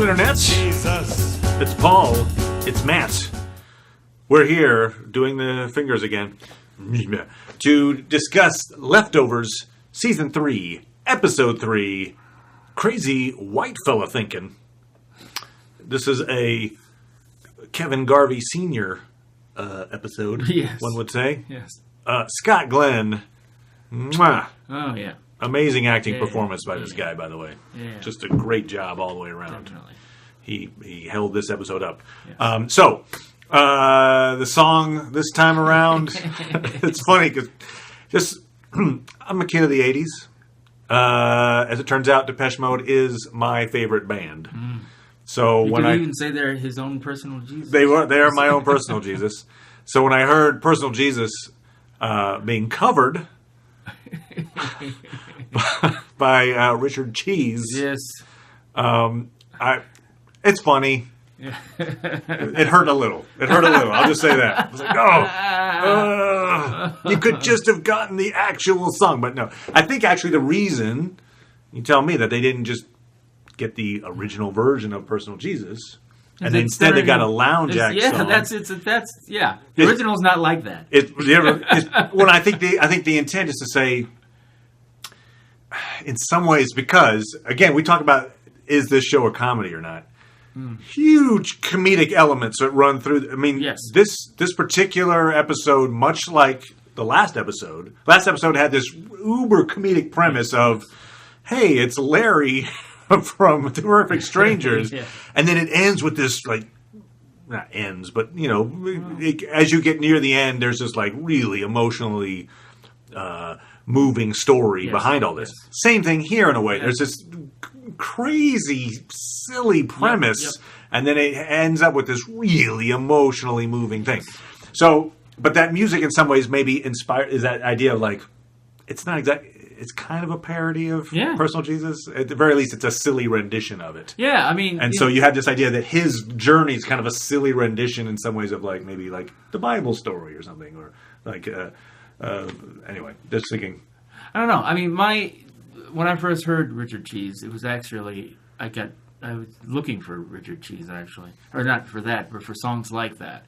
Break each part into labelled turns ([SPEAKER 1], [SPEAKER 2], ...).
[SPEAKER 1] Internet.
[SPEAKER 2] Jesus.
[SPEAKER 1] It's Paul. It's Matt. We're here doing the fingers again to discuss Leftovers Season 3, Episode 3, Crazy Whitefella Thinking. This is a Kevin Garvey Sr. Episode,
[SPEAKER 3] yes.
[SPEAKER 1] One would say.
[SPEAKER 3] Yes.
[SPEAKER 1] Scott Glenn. Mwah.
[SPEAKER 3] Oh, yeah.
[SPEAKER 1] Amazing acting performance by this guy, by the way.
[SPEAKER 3] Yeah.
[SPEAKER 1] Just a great job all the way around.
[SPEAKER 3] Definitely.
[SPEAKER 1] He held this episode up.
[SPEAKER 3] Yes.
[SPEAKER 1] The song this time around, it's funny because I'm a kid of the 80s. As it turns out, Depeche Mode is my favorite band.
[SPEAKER 3] Mm.
[SPEAKER 1] So
[SPEAKER 3] you could even say they're his own personal Jesus.
[SPEAKER 1] They are my own personal Jesus. So when I heard Personal Jesus being covered by Richard Cheese,
[SPEAKER 3] yes,
[SPEAKER 1] it's funny.
[SPEAKER 3] Yeah.
[SPEAKER 1] It hurt a little. I'll just say that. I was like, you could just have gotten the actual song, but no. I think actually the reason, you tell me, that they didn't just get the original version of Personal Jesus, and then instead they got a lounge act song.
[SPEAKER 3] That's the original's not like that.
[SPEAKER 1] I think the intent is to say, in some ways, because again we talk about, is this show a comedy or not? Huge comedic elements that run through. I mean,
[SPEAKER 3] yes.
[SPEAKER 1] This particular episode, much like the last episode had this uber comedic premise of, hey, it's Larry from Terrific Strangers,
[SPEAKER 3] yeah.
[SPEAKER 1] And then it ends with this, like, not ends, but as you get near the end, there's this like really emotionally moving story behind all this.
[SPEAKER 3] Yes.
[SPEAKER 1] Same thing here in a way. There's this crazy, silly premise, and then it ends up with this really emotionally moving thing. So, but that music in some ways maybe inspired, is that idea of like, it's not exactly, it's kind of a parody of Personal Jesus. At the very least, it's a silly rendition of it.
[SPEAKER 3] Yeah, I mean...
[SPEAKER 1] And so you have this idea that his journey is kind of a silly rendition in some ways of like, maybe like the Bible story or something, or like, anyway, just thinking.
[SPEAKER 3] I don't know. I mean, when I first heard Richard Cheese, it was actually, I was looking for Richard Cheese, actually. Or not for that, but for songs like that.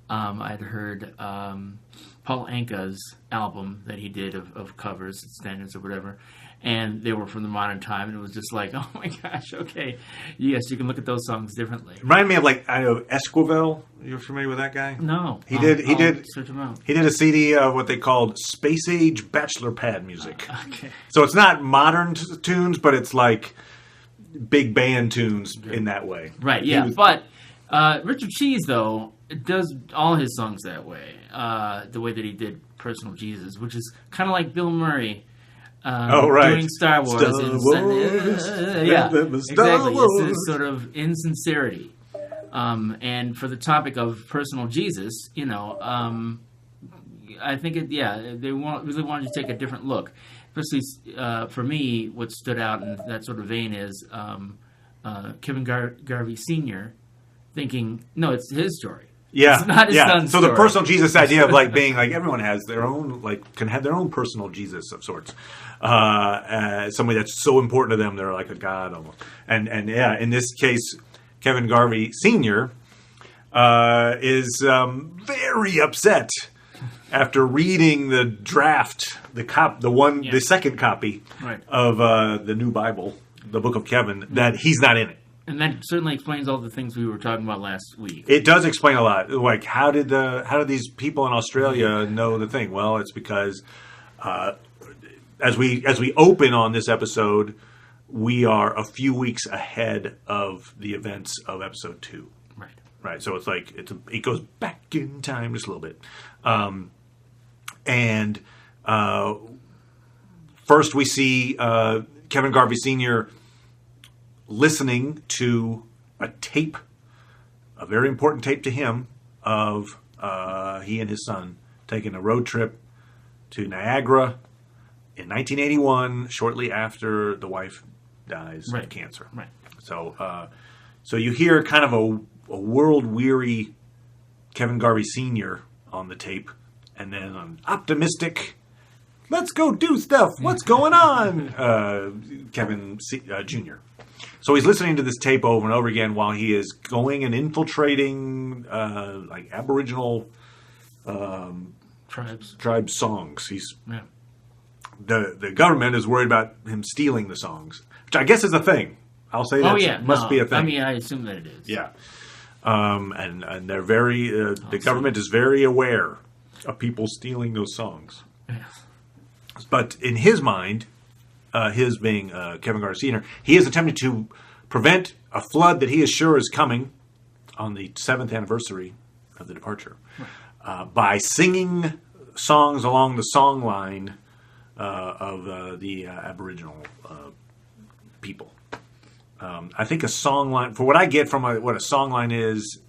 [SPEAKER 3] I'd heard Paul Anka's album that he did of covers, standards or whatever, and they were from the modern time, and it was just like, oh my gosh, okay, yes, you can look at those songs differently.
[SPEAKER 1] Remind me of, like, I know Esquivel. You're familiar with that guy?
[SPEAKER 3] No.
[SPEAKER 1] He did
[SPEAKER 3] search him out.
[SPEAKER 1] He did a CD of what they called space age bachelor pad music.
[SPEAKER 3] Okay.
[SPEAKER 1] So it's not modern tunes, but it's like big band tunes in that way.
[SPEAKER 3] Right, yeah. But Richard Cheese, though, does all his songs that way. The way that he did Personal Jesus, which is kind of like Bill Murray doing Star Wars. Yeah, exactly. It's this sort of insincerity. And for the topic of Personal Jesus, I think they really wanted to take a different look. Especially for me, what stood out in that sort of vein is Kevin Garvey Sr. thinking, no, it's his story.
[SPEAKER 1] Yeah,
[SPEAKER 3] it's not his son's
[SPEAKER 1] so
[SPEAKER 3] story.
[SPEAKER 1] The Personal Jesus idea of like being like everyone has their own, like can have their own personal Jesus of sorts. Somebody that's so important to them, they're like a god almost. And in this case, Kevin Garvey Sr. Is very upset after reading the draft, the second copy of the new Bible, the Book of Kevin, that he's not in it.
[SPEAKER 3] And that certainly explains all the things we were talking about last week.
[SPEAKER 1] It does explain a lot. Like, how did these people in Australia know the thing? Well, it's because as we open on this episode, we are a few weeks ahead of the events of episode 2. Right. So it's like it goes back in time just a little bit. First we see Kevin Garvey Sr. listening to a tape, a very important tape to him, of he and his son taking a road trip to Niagara in 1981, shortly after the wife dies of cancer. Right. So you hear kind of a world-weary Kevin Garvey Sr. on the tape, and then an optimistic let's go do stuff. What's going on? Kevin Jr. So he's listening to this tape over and over again while he is going and infiltrating like Aboriginal tribe songs. The government is worried about him stealing the songs, which I guess is a thing. I'll say that must be a thing.
[SPEAKER 3] I mean, I assume that it is.
[SPEAKER 1] Yeah, and they're very. The government is very aware of people stealing those songs.
[SPEAKER 3] Yes.
[SPEAKER 1] But in his mind, his being Kevin Garner Sr., he is attempting to prevent a flood that he is sure is coming on the 7th anniversary of the departure by singing songs along the song line of the Aboriginal people. I think a song line, for what I get from what a song line is,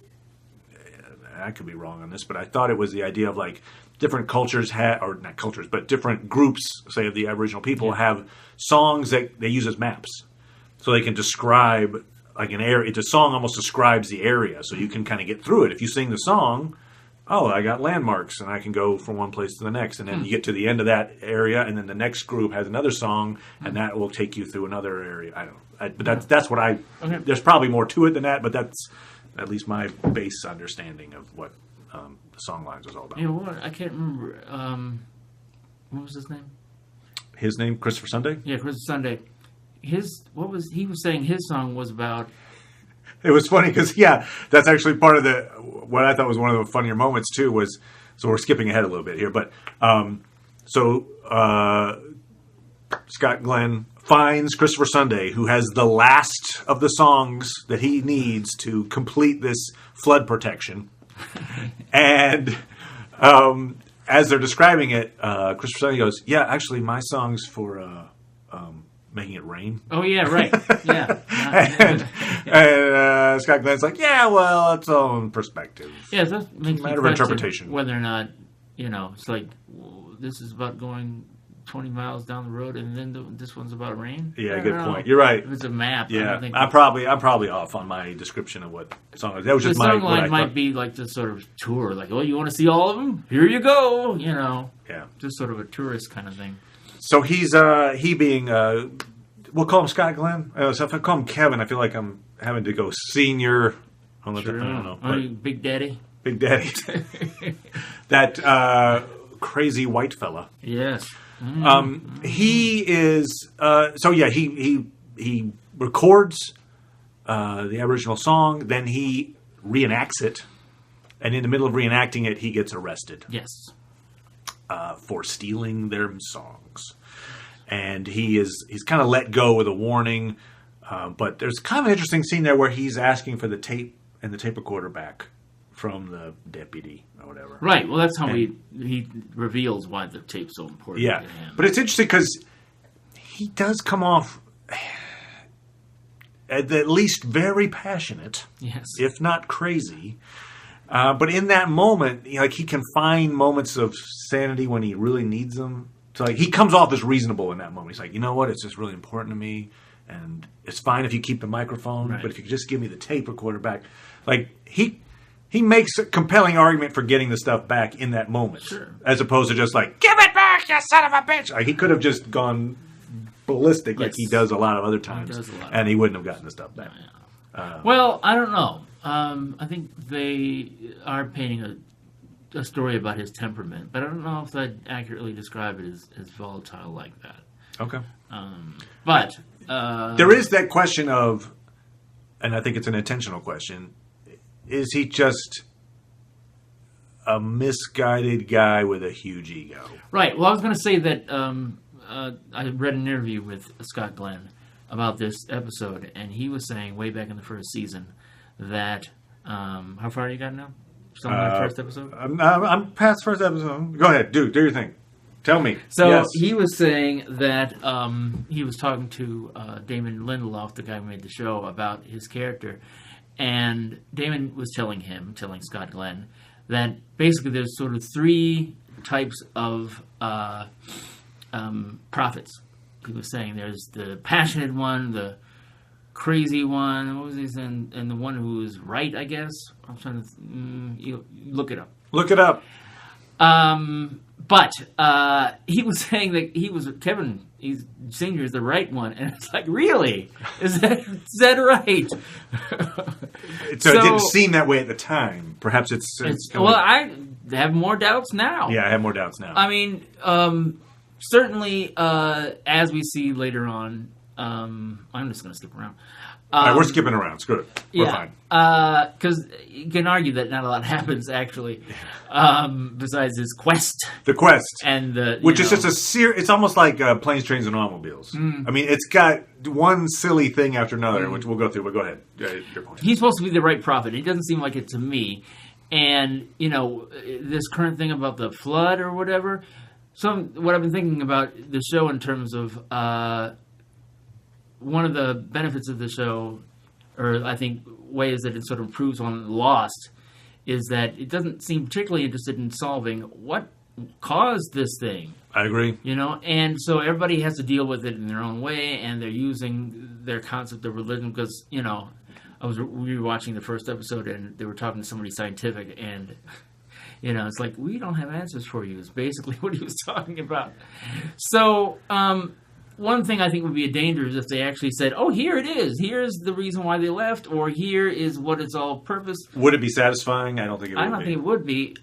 [SPEAKER 1] I could be wrong on this, but I thought it was the idea of like different cultures or not cultures, but different groups, say of the Aboriginal people, have songs that they use as maps. So they can describe like an area. The song almost describes the area, so you can kind of get through it. If you sing the song, I got landmarks, and I can go from one place to the next. And then you get to the end of that area, and then the next group has another song, and that will take you through another area. I don't know. But that's what I... Okay. There's probably more to it than that, but that's at least my base understanding of what the song lines was all about.
[SPEAKER 3] You know what? I can't remember. What was his name?
[SPEAKER 1] His name? Christopher Sunday?
[SPEAKER 3] Yeah, Christopher Sunday. He was saying his song was about...
[SPEAKER 1] It was funny because, that's actually part of what I thought was one of the funnier moments, too, was, so we're skipping ahead a little bit here, but, Scott Glenn finds Christopher Sunday, who has the last of the songs that he needs to complete this flood protection. And as they're describing it, Christopher Sunday goes, actually, my song's for... making it rain.
[SPEAKER 3] Oh, yeah, right. Yeah.
[SPEAKER 1] and Scott Glenn's like, well, it's own perspective.
[SPEAKER 3] Yeah, that makes
[SPEAKER 1] a matter of interpretation.
[SPEAKER 3] Whether or not, it's like, this is about going 20 miles down the road, and then this one's about rain.
[SPEAKER 1] Yeah, good point. You're right.
[SPEAKER 3] If it's a map.
[SPEAKER 1] Yeah, I'm probably off on my description of what song is. That was just
[SPEAKER 3] the song line might be like this sort of tour, like, you want to see all of them? Here you go,
[SPEAKER 1] Yeah.
[SPEAKER 3] Just sort of a tourist kind of thing.
[SPEAKER 1] So he's he being we'll call him Scott Glenn. So if I call him Kevin, I feel like I'm having to go senior. I don't know.
[SPEAKER 3] Big Daddy.
[SPEAKER 1] Big Daddy. That crazy white fella.
[SPEAKER 3] Yes.
[SPEAKER 1] He is. He records the Aboriginal song, then he reenacts it, and in the middle of reenacting it, he gets arrested.
[SPEAKER 3] Yes.
[SPEAKER 1] For stealing their songs, and he's kind of let go with a warning. But there's kind of an interesting scene there where he's asking for the tape and the tape recorder back from the deputy or whatever.
[SPEAKER 3] Right. Well, that's how he reveals why the tape's so important.
[SPEAKER 1] Yeah,
[SPEAKER 3] to him.
[SPEAKER 1] but it's interesting because he does come off at least very passionate,
[SPEAKER 3] yes,
[SPEAKER 1] if not crazy. But in that moment, he can find moments of sanity when he really needs them. So he comes off as reasonable in that moment. He's like, you know what? It's just really important to me, and it's fine if you keep the microphone, but if you could just give me the tape recorder back. Like he makes a compelling argument for getting the stuff back in that moment, as opposed to just like, give it back, you son of a bitch. Like, he could have just gone ballistic like he does a lot of other times, and he wouldn't have gotten the stuff back.
[SPEAKER 3] Well, I don't know. I think they are painting a story about his temperament, but I don't know if I'd accurately describe it as volatile like that.
[SPEAKER 1] Okay.
[SPEAKER 3] But
[SPEAKER 1] there is that question of, and I think it's an intentional question, is he just a misguided guy with a huge ego? Right.
[SPEAKER 3] Well, I was going to say that I read an interview with Scott Glenn about this episode, and he was saying way back in the first season that how far you got now? Still on the first episode?
[SPEAKER 1] I'm past first episode. Go ahead, do your thing. Tell me.
[SPEAKER 3] So he was saying that he was talking to Damon Lindelof, the guy who made the show, about his character, and Damon was telling Scott Glenn, that basically there's sort of three types of prophets. He was saying there's the passionate one, the crazy one, what was he saying, and the one who is right, I guess. I'm trying to you look it up.
[SPEAKER 1] Look it up.
[SPEAKER 3] But he was saying that Kevin Senior is the right one, and it's like, really? Is that right?
[SPEAKER 1] So it didn't seem that way at the time. Perhaps it's
[SPEAKER 3] well, I have more doubts now.
[SPEAKER 1] Yeah, I have more doubts now.
[SPEAKER 3] I mean, certainly, as we see later on, I'm just going to skip around.
[SPEAKER 1] All right, we're skipping around. It's good. We're fine.
[SPEAKER 3] Because you can argue that not a lot happens, actually, besides his quest.
[SPEAKER 1] The quest.
[SPEAKER 3] And
[SPEAKER 1] which is just it's almost like Planes, Trains, and Automobiles. I mean, it's got one silly thing after another, which we'll go through, but go ahead. Your point.
[SPEAKER 3] He's supposed to be the right prophet. It doesn't seem like it to me. And, this current thing about the flood or whatever, what I've been thinking about the show in terms of... one of the benefits of the show, or I think ways that it sort of improves on Lost, is that it doesn't seem particularly interested in solving what caused this thing.
[SPEAKER 1] I agree.
[SPEAKER 3] And so everybody has to deal with it in their own way, and they're using their concept of religion because, I was rewatching the first episode, and they were talking to somebody scientific, and... it's like, we don't have answers for you, is basically what he was talking about. So, one thing I think would be a danger is if they actually said, oh, here it is. Here's the reason why they left, or here is what it's all purpose.
[SPEAKER 1] Would it be satisfying? I don't think it would be.
[SPEAKER 3] I don't think it would be.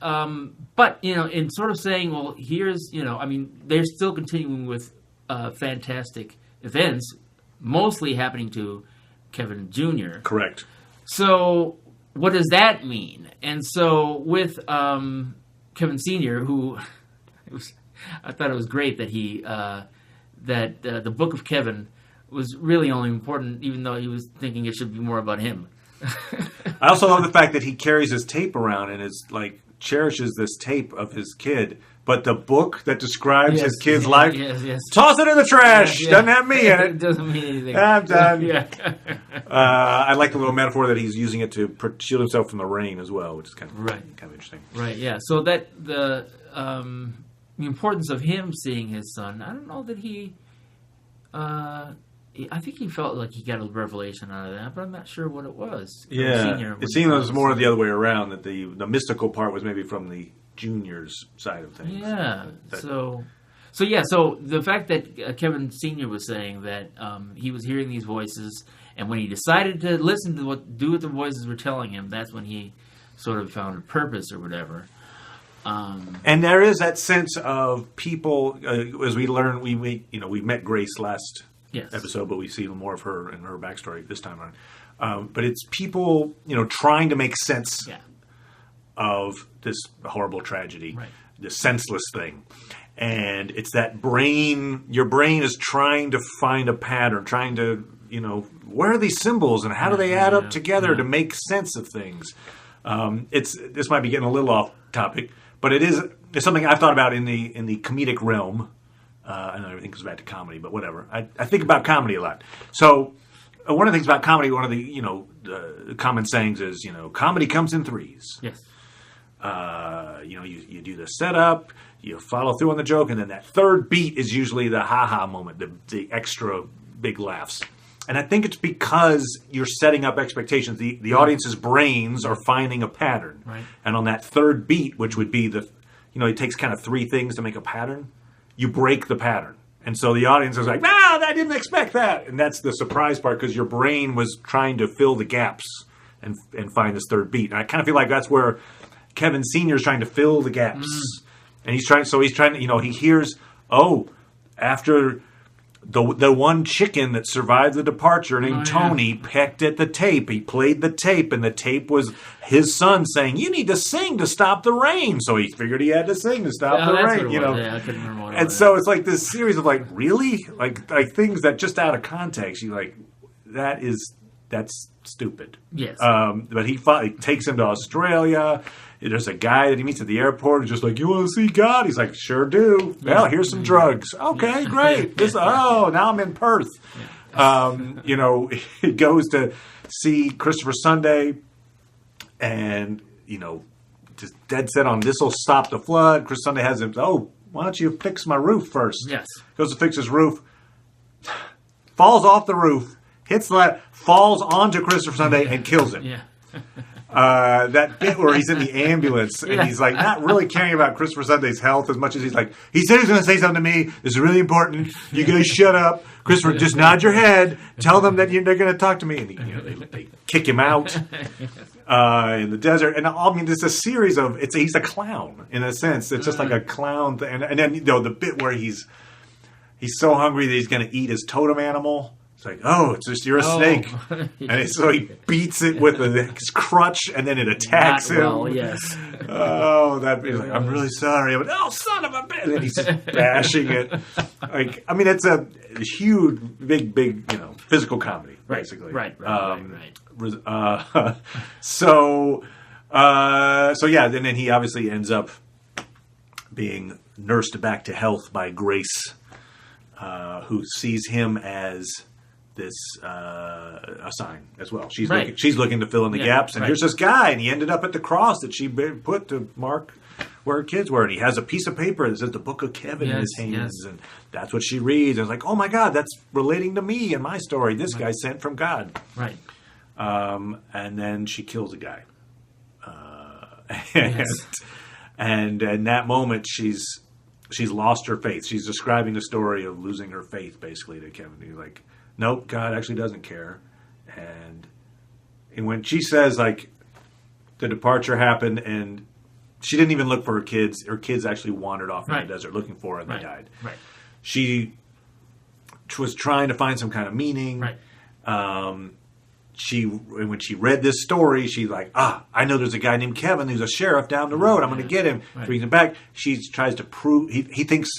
[SPEAKER 3] But, in sort of saying, well, here's, they're still continuing with fantastic events, mostly happening to Kevin Jr.
[SPEAKER 1] Correct.
[SPEAKER 3] So, what does that mean? And so, with Kevin Sr., who, I thought it was great that he... that the Book of Kevin was really only important, even though he was thinking it should be more about him.
[SPEAKER 1] I also love the fact that he carries his tape around and is cherishes this tape of his kid, but the book that describes his kid's life, toss it in the trash. Doesn't have me in it.
[SPEAKER 3] It doesn't mean anything.
[SPEAKER 1] I'm done. I like the little metaphor that he's using it to shield himself from the rain as well, which is kind of interesting.
[SPEAKER 3] Right. Yeah. So that the importance of him seeing his son, I don't know that he... I think he felt like he got a revelation out of that, but I'm not sure what it was.
[SPEAKER 1] Yeah, it seemed it was more the other way around, that the mystical part was maybe from the junior's side of things.
[SPEAKER 3] Yeah, so the fact that Kevin Sr. was saying that he was hearing these voices, and when he decided to listen to do what the voices were telling him, that's when he sort of found a purpose or whatever.
[SPEAKER 1] And there is that sense of people, as we learn, we met Grace last episode, but we see more of her and her backstory this time around. But it's people, trying to make sense of this horrible tragedy, this senseless thing. And it's that your brain is trying to find a pattern, trying to, where are these symbols and how do they add up together to make sense of things? This might be getting a little off topic, but it's something I've thought about in the comedic realm. I know everything goes back to comedy, but whatever. I think about comedy a lot. So one of the things about comedy, one of the common sayings is, comedy comes in threes.
[SPEAKER 3] Yes.
[SPEAKER 1] You do the setup, you follow through on the joke, and then that third beat is usually the ha-ha moment, the extra big laughs. And I think it's because you're setting up expectations. The audience's brains are finding a pattern.
[SPEAKER 3] Right.
[SPEAKER 1] And on that third beat, which would be it takes kind of three things to make a pattern, you break the pattern. And so the audience is like, I didn't expect that. And that's the surprise part, because your brain was trying to fill the gaps and find this third beat. And I kind of feel like that's where Kevin Sr. is trying to fill the gaps. And he's trying to, he hears, after the one chicken that survived the departure named Tony pecked at the tape. He played the tape, and the tape was his son saying, "You need to sing to stop the rain." So he figured he had to sing to stop the rain.
[SPEAKER 3] Yeah, I couldn't remember what
[SPEAKER 1] and so it's like this series of really like things that just out of context you like. That's stupid.
[SPEAKER 3] Yes.
[SPEAKER 1] But he takes him to Australia. There's a guy that he meets at the airport who's just like, "You want to see God?" He's like, "Sure do." Yeah. Well, here's some drugs. Okay, great. Now I'm in Perth. Yeah. He goes to see Christopher Sunday, and just dead set on this will stop the flood. Chris Sunday has him. Why don't you fix my roof first?
[SPEAKER 3] Yes.
[SPEAKER 1] Goes to fix his roof. Falls off the roof. Hits that. Falls onto Christopher Sunday and kills him.
[SPEAKER 3] Yeah.
[SPEAKER 1] That bit where he's in the ambulance and he's like not really caring about Christopher Sunday's health as much as he's like, he said he's going to say something to me. This is really important. You guys shut up. Christopher, just nod your head. Tell them that they're going to talk to me. And they kick him out in the desert. And I mean, there's a series of he's a clown in a sense. It's just like a clown thing. And then the bit where he's so hungry that he's going to eat his totem animal. It's like, it's just you're a snake, and so he beats it with his crutch, and then it attacks him.
[SPEAKER 3] Well, yes.
[SPEAKER 1] He's like, I'm really sorry. Son of a bitch! And then he's just bashing it. Like, I mean, it's a huge, big, physical comedy, basically.
[SPEAKER 3] Right.
[SPEAKER 1] So yeah, and then he obviously ends up being nursed back to health by Grace, who sees him as this a sign as well. She's looking to fill in the gaps, and here's this guy, and he ended up at the cross that she put to mark where her kids were, and he has a piece of paper that says the Book of Kevin in his hands, and that's what she reads. And it's like, oh my God, that's relating to me and my story. This guy sent from God,
[SPEAKER 3] right?
[SPEAKER 1] And then she kills a guy, and in that moment she's lost her faith. She's describing the story of losing her faith, basically, to Kevin. He's like, nope, God actually doesn't care. And when she says, like, the departure happened and she didn't even look for her kids actually wandered off in the desert looking for her and they died.
[SPEAKER 3] Right.
[SPEAKER 1] She was trying to find some kind of meaning.
[SPEAKER 3] Right.
[SPEAKER 1] When she read this story, she's like, I know there's a guy named Kevin who's a sheriff down the road. I'm going to get him. Brings him back. She tries to prove she thinks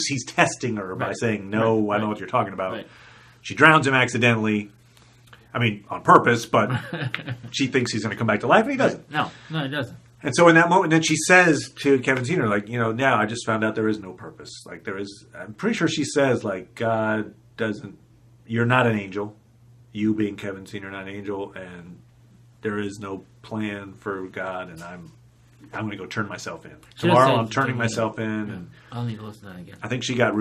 [SPEAKER 1] he's testing her by saying, no, I know what you're talking about. Right. She drowns him accidentally. I mean, on purpose, but she thinks he's going to come back to life, and he doesn't.
[SPEAKER 3] No, he doesn't.
[SPEAKER 1] And so in that moment, then she says to Kevin Sr., like, now I just found out there is no purpose. Like, I'm pretty sure she says, like, God doesn't, you're not an angel. You being Kevin Sr., not an angel, and there is no plan for God, and I'm going to go turn myself in. Tomorrow I'm turning myself in. And
[SPEAKER 3] I'll need to listen to that again.
[SPEAKER 1] I think she got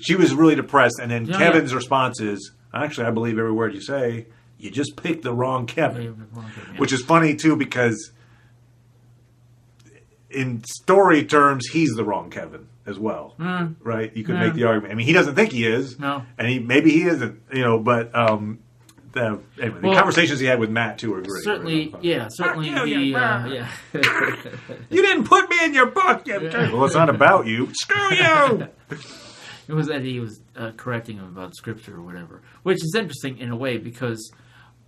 [SPEAKER 1] she was really depressed, and then Kevin's response is, actually, I believe every word you say. You just picked the wrong Kevin. Which is funny, too, because in story terms, he's the wrong Kevin as well. Right? You could make the argument. I mean, he doesn't think he is.
[SPEAKER 3] No.
[SPEAKER 1] And maybe he isn't, but the conversations he had with Matt, too, are great.
[SPEAKER 3] Certainly, certainly.
[SPEAKER 1] You didn't put me in your book. Well, it's not about you. Screw you!
[SPEAKER 3] It was that he was correcting him about scripture or whatever, which is interesting in a way because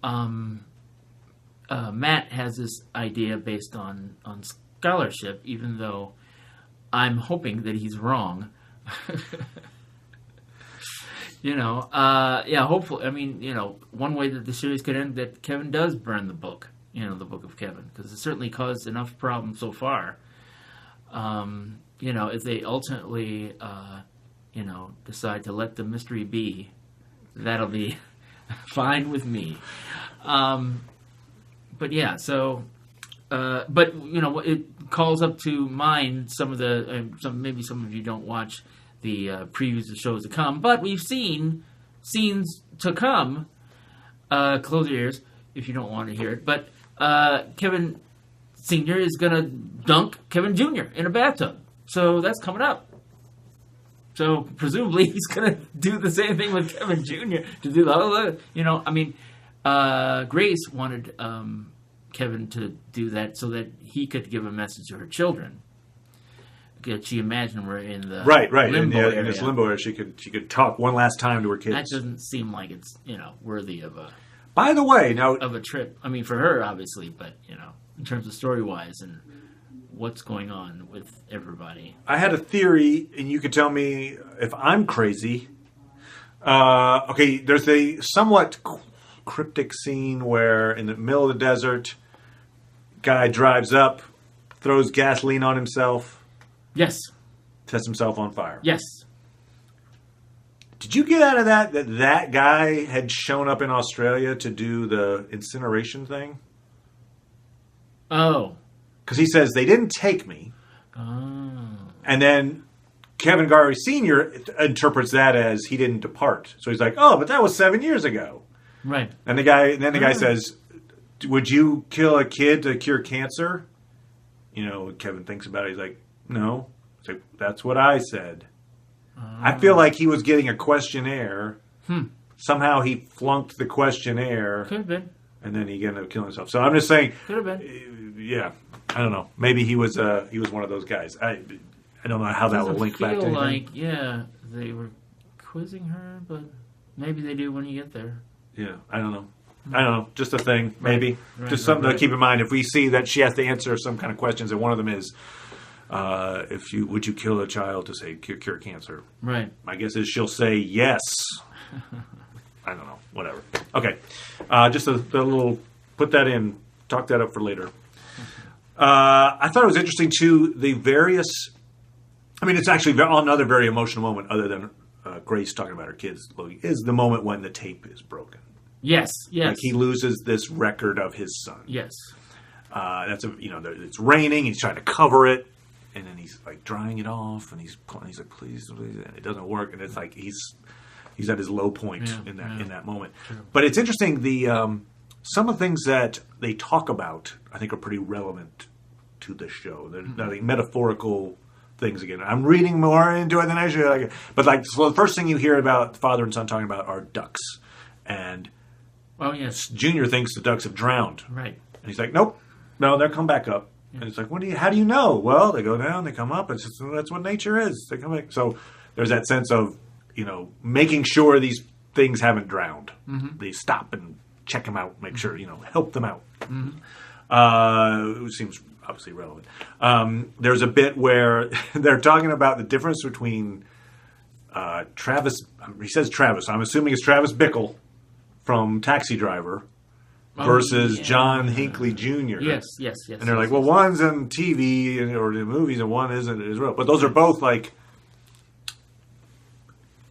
[SPEAKER 3] Matt has this idea based on scholarship, even though I'm hoping that he's wrong. Hopefully. I mean, one way that the series could end that Kevin does burn the book, the Book of Kevin, because it certainly caused enough problems so far. If they ultimately, decide to let the mystery be, that'll be fine with me. But it calls up to mind some of the, maybe some of you don't watch the previews of shows to come, but we've seen scenes to come. Close your ears if you don't want to hear it. But Kevin Sr. is going to dunk Kevin Jr. in a bathtub. So that's coming up. So presumably he's going to do the same thing with Kevin Jr. to do the other, Grace wanted Kevin to do that so that he could give a message to her children. She imagined we're in the limbo area.
[SPEAKER 1] In this limbo area, she could talk one last time to her kids.
[SPEAKER 3] That doesn't seem like it's worthy of a.
[SPEAKER 1] By the way, now
[SPEAKER 3] of a trip. I mean, for her obviously, but in terms of story wise and what's going on with everybody.
[SPEAKER 1] I had a theory, and you can tell me if I'm crazy. Okay, there's a somewhat cryptic scene where in the middle of the desert, guy drives up, throws gasoline on himself.
[SPEAKER 3] Yes.
[SPEAKER 1] Sets himself on fire.
[SPEAKER 3] Yes.
[SPEAKER 1] Did you get out of that guy had shown up in Australia to do the incineration thing?
[SPEAKER 3] Oh.
[SPEAKER 1] Because he says, they didn't take me.
[SPEAKER 3] Oh.
[SPEAKER 1] And then Kevin Garvey Sr. interprets that as he didn't depart. So he's like, oh, but that was 7 years ago.
[SPEAKER 3] Right.
[SPEAKER 1] And the guy says, would you kill a kid to cure cancer? Kevin thinks about it. He's like, no. It's like, that's what I said. I feel like he was getting a questionnaire. Somehow he flunked the questionnaire.
[SPEAKER 3] Could have been.
[SPEAKER 1] And then he ended up killing himself. So I'm just saying.
[SPEAKER 3] Could have been.
[SPEAKER 1] Yeah. I don't know. Maybe he was one of those guys. I don't know how that will link back to anything.
[SPEAKER 3] Like, they were quizzing her, but maybe they do when you get there.
[SPEAKER 1] Yeah, I don't know. Just a thing, maybe. Just something to keep in mind. If we see that she has to answer some kind of questions, and one of them is, would you kill a child to say cure cancer?
[SPEAKER 3] Right.
[SPEAKER 1] My guess is she'll say yes. I don't know. Whatever. Okay. Just a little. Put that in. Talk that up for later. I thought it was interesting too. The various. I mean, it's actually another very emotional moment, other than Grace talking about her kids. Is the moment when the tape is broken.
[SPEAKER 3] Yes.
[SPEAKER 1] Like he loses this record of his son.
[SPEAKER 3] Yes.
[SPEAKER 1] It's raining. He's trying to cover it, and then he's like drying it off, and he's like, please, and it doesn't work, and it's like he's at his low point in that moment. True. But it's interesting. The some of the things that they talk about, I think, are pretty relevant to the show. They're like metaphorical things again. I'm reading more into it than I should. But the first thing you hear about father and son talking about are ducks, and.
[SPEAKER 3] Oh, yes.
[SPEAKER 1] Junior thinks the ducks have drowned.
[SPEAKER 3] Right.
[SPEAKER 1] And he's like, nope. No, they'll come back up. Yeah. And it's like, how do you know? Well, they go down, they come up. That's what nature is. They come back. So there's that sense of, making sure these things haven't drowned. Mm-hmm. They stop and check them out, make sure, help them out. Mm-hmm. It seems obviously relevant. There's a bit where they're talking about the difference between Travis. He says Travis. So I'm assuming it's Travis Bickle from Taxi Driver versus John Hinckley Jr.
[SPEAKER 3] Yes.
[SPEAKER 1] And they're like, well, one's in TV or in movies and one isn't as real. But those are both like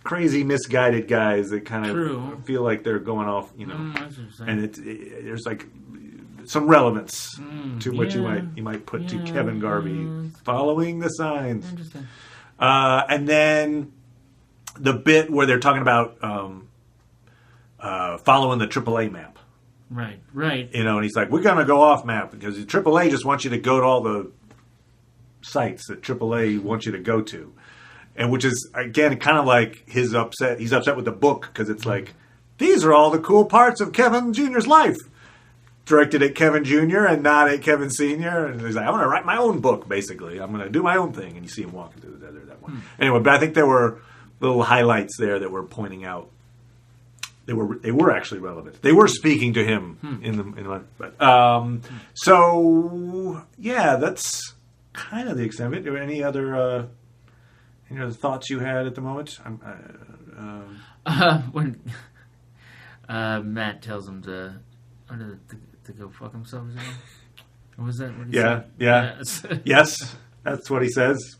[SPEAKER 1] crazy, misguided guys that kind of feel like they're going off, and there's like some relevance to what you might put to Kevin Garvey following the signs.
[SPEAKER 3] Interesting.
[SPEAKER 1] And then the bit where they're talking about following the AAA map.
[SPEAKER 3] Right.
[SPEAKER 1] And he's like, we're going to go off map because the AAA just wants you to go to all the sites that AAA wants you to go to. And which is, again, kind of like he's upset with the book because it's like, these are all the cool parts of Kevin Jr.'s life. Directed at Kevin Jr. and not at Kevin Sr. And he's like, I'm going to write my own book, basically. I'm going to do my own thing. And you see him walking through the desert that one. Anyway, but I think there were little highlights there that were pointing out. They were actually relevant. They were speaking to him in the so yeah, that's kind of the extent of it. Are there any other thoughts you had at the moment?
[SPEAKER 3] When Matt tells him to go fuck himself, what was that? What he said?
[SPEAKER 1] Yes, that's what he says.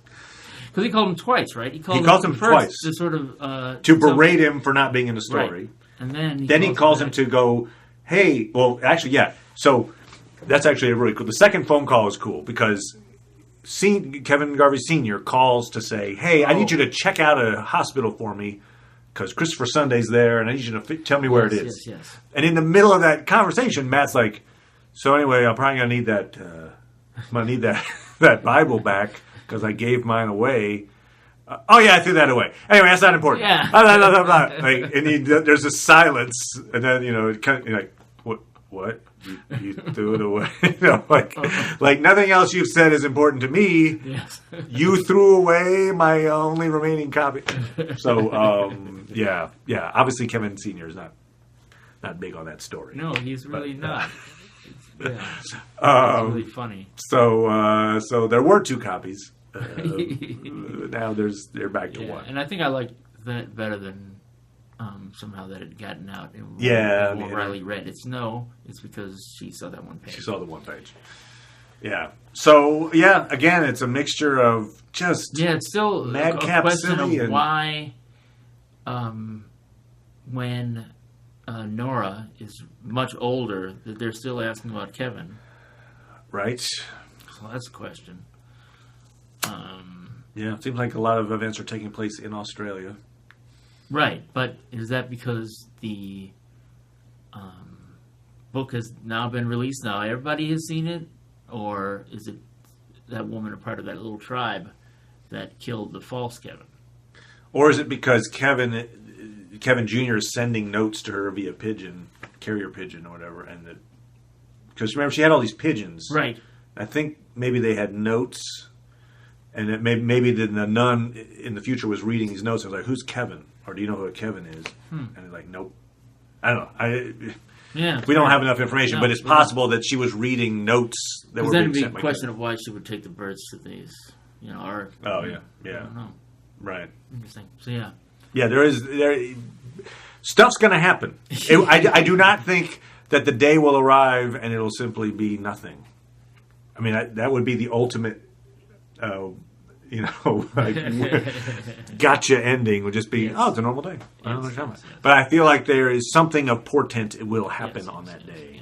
[SPEAKER 3] Because he called him twice, right? He
[SPEAKER 1] calls him
[SPEAKER 3] first
[SPEAKER 1] twice
[SPEAKER 3] to sort of
[SPEAKER 1] to berate him for not being in the story.
[SPEAKER 3] Right. And then
[SPEAKER 1] he calls him to go, hey, well, actually, yeah. So that's actually really cool. The second phone call is cool because Kevin Garvey Sr. calls to say, hey, I need you to check out a hospital for me because Christopher Sunday's there and I need you to tell me where it is.
[SPEAKER 3] Yes.
[SPEAKER 1] And in the middle of that conversation, Matt's like, so anyway, I'm probably going to need that. I'm going to need that Bible back because I gave mine away. I threw that away. Anyway, that's not important.
[SPEAKER 3] Yeah.
[SPEAKER 1] There's a silence, and then it kind of like, what? You threw it away? Like nothing else you've said is important to me.
[SPEAKER 3] Yes.
[SPEAKER 1] You threw away my only remaining copy. So obviously Kevin Sr. is not big on that story.
[SPEAKER 3] No, he's really not. It's really funny.
[SPEAKER 1] So there were two copies. Now they're back to one.
[SPEAKER 3] And I think I liked that better than somehow that it had gotten out. And Riley read. It's because she saw that one page.
[SPEAKER 1] She saw the one page. Yeah. So again, it's a mixture of just
[SPEAKER 3] it's still
[SPEAKER 1] madcap
[SPEAKER 3] a question
[SPEAKER 1] City
[SPEAKER 3] of why when Nora is much older that they're still asking about Kevin.
[SPEAKER 1] Right.
[SPEAKER 3] So that's a question.
[SPEAKER 1] It seems like a lot of events are taking place in Australia.
[SPEAKER 3] Right, but is that because the book has now been released. Now everybody has seen it, or is it that woman a part of that little tribe that killed the false Kevin?
[SPEAKER 1] Or is it because Kevin Jr. is sending notes to her via pigeon, carrier pigeon or whatever, and that because remember she had all these pigeons,
[SPEAKER 3] Right.
[SPEAKER 1] I think maybe they had notes, and it maybe the nun in the future was reading these notes and was like, "Who's Kevin?" Or do you know who a Kevin is? And they're like, "Nope." I don't know.
[SPEAKER 3] Yeah,
[SPEAKER 1] We don't have enough information,
[SPEAKER 3] No,
[SPEAKER 1] but it's
[SPEAKER 3] we don't.
[SPEAKER 1] possible that she was reading notes that were
[SPEAKER 3] Then
[SPEAKER 1] being
[SPEAKER 3] it'd be
[SPEAKER 1] sent
[SPEAKER 3] a
[SPEAKER 1] by
[SPEAKER 3] question
[SPEAKER 1] Kevin.
[SPEAKER 3] of why she would take the birds to these, or
[SPEAKER 1] Oh
[SPEAKER 3] I
[SPEAKER 1] yeah,
[SPEAKER 3] don't know.
[SPEAKER 1] right.
[SPEAKER 3] Interesting. So yeah.
[SPEAKER 1] Yeah, stuff's going to happen. I do not think that the day will arrive and it'll simply be nothing. I mean, that would be the ultimate, like, gotcha ending would just be,
[SPEAKER 3] Yes.
[SPEAKER 1] oh, it's a normal day. I don't know what you're talking
[SPEAKER 3] yes,
[SPEAKER 1] about.
[SPEAKER 3] yes.
[SPEAKER 1] But I feel like there is something of portent it will happen
[SPEAKER 3] Yes,
[SPEAKER 1] on
[SPEAKER 3] yes,
[SPEAKER 1] that
[SPEAKER 3] yes,
[SPEAKER 1] day.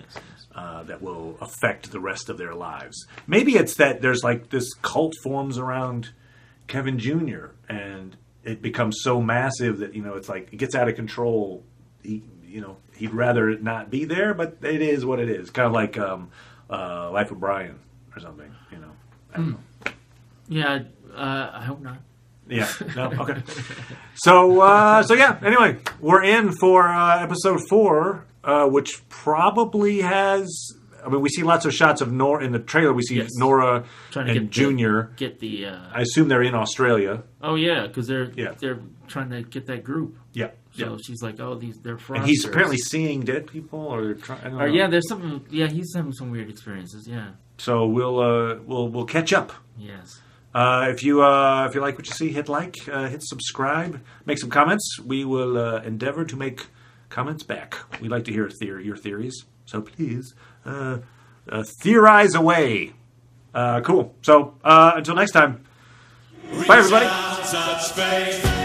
[SPEAKER 3] yes,
[SPEAKER 1] That will affect the rest of their lives. Maybe it's that there's like this cult forms around Kevin Jr. and it becomes so massive that it's like it gets out of control. He'd rather it not be there, but it is what it is. Kind of like Life of Brian or something. I don't know.
[SPEAKER 3] Yeah. I hope not.
[SPEAKER 1] Yeah. No. Okay. So yeah. Anyway, we're in for episode 4, which probably has. I mean, we see lots of shots of Nora in the trailer. We see
[SPEAKER 3] Yes.
[SPEAKER 1] Nora
[SPEAKER 3] Trying to
[SPEAKER 1] and Junior.
[SPEAKER 3] get the.
[SPEAKER 1] I assume they're in Australia.
[SPEAKER 3] Oh yeah, because they're
[SPEAKER 1] Yeah.
[SPEAKER 3] trying to get that group.
[SPEAKER 1] Yeah.
[SPEAKER 3] So
[SPEAKER 1] Yeah.
[SPEAKER 3] she's like, oh, they're fraudsters.
[SPEAKER 1] And he's apparently seeing dead people, or they're trying. I don't know.
[SPEAKER 3] yeah, there's something. Yeah, he's having some weird experiences. Yeah.
[SPEAKER 1] So we'll catch up.
[SPEAKER 3] Yes.
[SPEAKER 1] If you like what you see, hit like, hit subscribe, make some comments. We will endeavor to make comments back. We like to hear your theories, so please theorize away. Cool. So until next time, bye everybody.
[SPEAKER 2] Outside space.